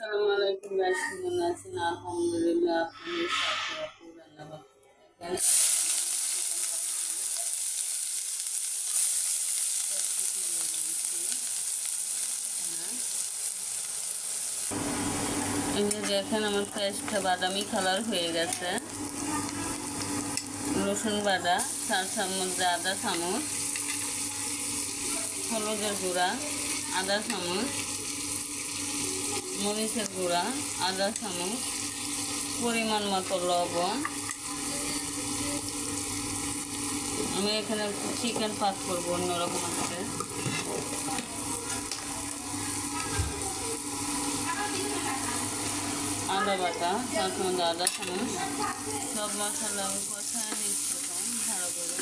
আসসালামু আলাইকুম গাইস, কেমন আছেন? আলহামদুলিল্লাহ। আপনাদের সাথে আপু রান্না বান্না এই যে দেখেন আমার পেস্টটা বাদামি কালার হয়ে গেছে। রসুন বাটা 4 চামচ, আদা চামচ, হলুদের গুঁড়া আদা চামচ, মরিচের গুঁড়া আদা চামচ, পরিমাণ মতো লবণ। আমি এখানে চিকেন পাক করবো অন্যরকম আছে। আদা বাটা 4 চামচ, আদা চামচ, সব মশলা আমি কষায় নিচ্ছি ভালো করে।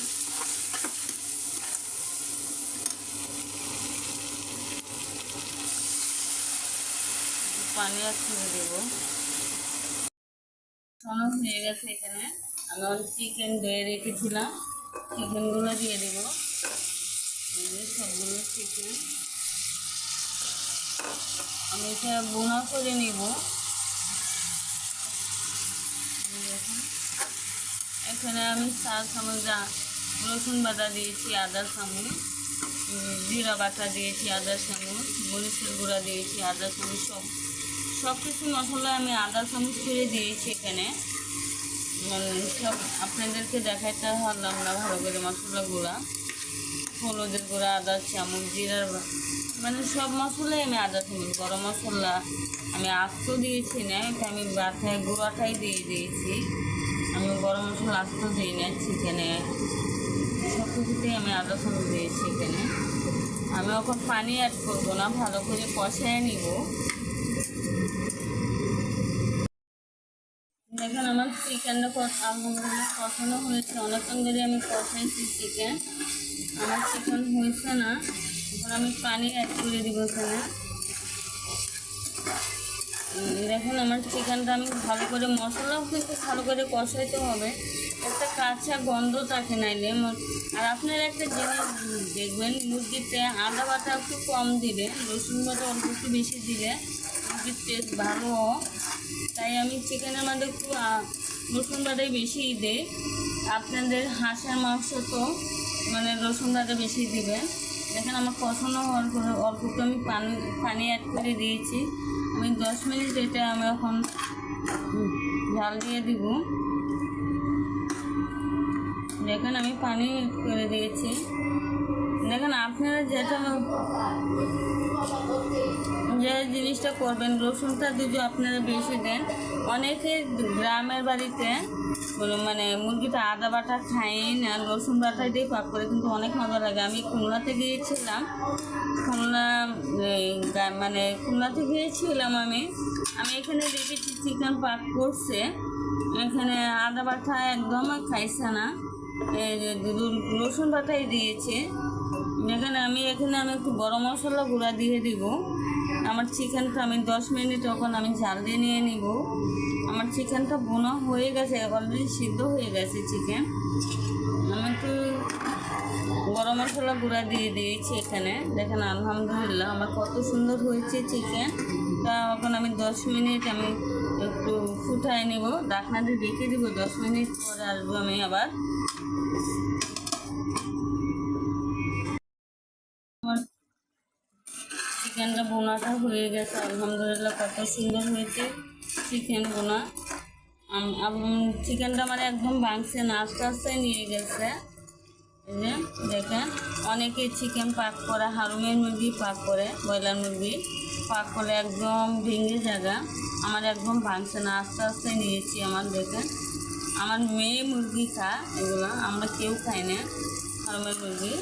পানি আর ছেড়ে দেবো। সমান হয়ে গেছে। এখানে আমি অনেক চিকেন ধুয়ে রেখেছিলাম, চিকেনগুলো দিয়ে দেবো। সবগুলো চিকেন আমি এটা বোনা করে নিব। এখানে আমি 4 চামচ রসুন বাটা দিয়েছি, আদা চামচ, জিরা বাটা দিয়েছি আদা চামচ, মরিচের গুঁড়া দিয়েছি আদা চামচ, সব কিছু মশলা আমি আদা চামচ করে দিয়েছি এখানে। সব আপনাদেরকে দেখাইতে পারলাম না ভালো করে মশলাগুলা। হলুদের গুঁড়া আদা চামচ, জিরার সব মশলাই আমি আদা চামচ, গরম মশলা আমি আস্ত দিয়েছি না, এটা আমি বাটায় গুঁড়াটাই দিয়ে দিয়েছি। আমি গরম মশলা আস্ত দিই না চিকেনে, সব কিছুতেই আমি আদা চামচ দিয়েছি এখানে। আমি এখন পানি অ্যাড করবো না, ভালো করে কষায় নিব। দেখেন আমার চিকেনটা আলহামদুলিল্লাহ কষানো হয়েছে, অনেকক্ষণ ধরে আমি কষাইছি চিকেন। আমার চিকেন হয়েছে না, এখন আমি পানি অ্যাড করে দিব এখানে। দেখুন আমার চিকেনটা আমি ভালো করে, মশলাও কিন্তু ভালো করে কষাইতে হবে, একটা কাঁচা গন্ধ থাকে নাইলে। আর আপনারা একটা জিনিস দেখবেন, মুরগিতে আদা বাটা একটু কম দিলে, রসুন বাটা অল্প একটু বেশি দিলে মুরগির টেস্ট ভালো। তাই আমি চিকেনের মধ্যে একটু রসুন বাটাই বেশি দিই। আপনাদের হাঁসের মাংস তো রসুন বাটা বেশি দিবেন। দেখেন আমার কষানো হওয়ার পরে অল্প একটু আমি পানি অ্যাড করে দিয়েছি। আমি 10 মিনিট এটা আমি এখন ঝাল দিয়ে দিব। দেখেন আমি পানি করে দিয়েছি। দেখেন আপনারা যে জিনিসটা করবেন, রসুনটা যদি আপনারা বেশি দেন। অনেকে গ্রামের বাড়িতে মুরগিটা আদা বাটা খাই না, রসুন বাটা দিয়েই পাক করে, কিন্তু অনেক মজা লাগে। আমি খুলনাতে গিয়েছিলাম, খুলনাতে গিয়েছিলাম আমি এখানে দেখেছি চিকেন পাক করছে, এখানে আদা বাটা একদম খাইছে না, রসুন বাটাই দিয়েছে। এখানে আমি একটু গরম মশলা গুঁড়া দিয়ে দিব। আমার চিকেনটা আমি 10 মিনিট তখন আমি ঝাল দিয়ে নিয়ে নিব। আমার চিকেনটা বোনা হয়ে গেছে, অলরেডি সিদ্ধ হয়ে গেছে চিকেন। আমি একটু গরম মশলা গুঁড়া দিয়ে দিয়েছি এখানে। দেখেন আলহামদুলিল্লাহ আমার কত সুন্দর হয়েছে চিকেন। তা এখন আমি 10 মিনিট আমি একটু ফুটায় নেব, ঢাকনা দিয়ে রেখে দিব। 10 মিনিট পরে আসবো আমি আবার। আমার চিকেনটা বোনাটা হয়ে গেছে আলহামদুলিল্লাহ, কত সুন্দর হয়েছে চিকেন বোনা। চিকেনটা একদম ভাঙছে না, আস্তে আস্তে নিয়ে গেছে। এই যে দেখেন, অনেকে চিকেন পাক করে, হারুমের মুরগি পাক করে, ব্রয়লার মুরগি পাক করে একদম ভেঙে জায়গা। আমার একদম ভাঙছে না, আস্তে আস্তে নিয়েছি। আমার দেখেন, আমার মেয়ে মুরগি খায় এগুলো, আমরা কেউ খাই না হারুমের মুরগি।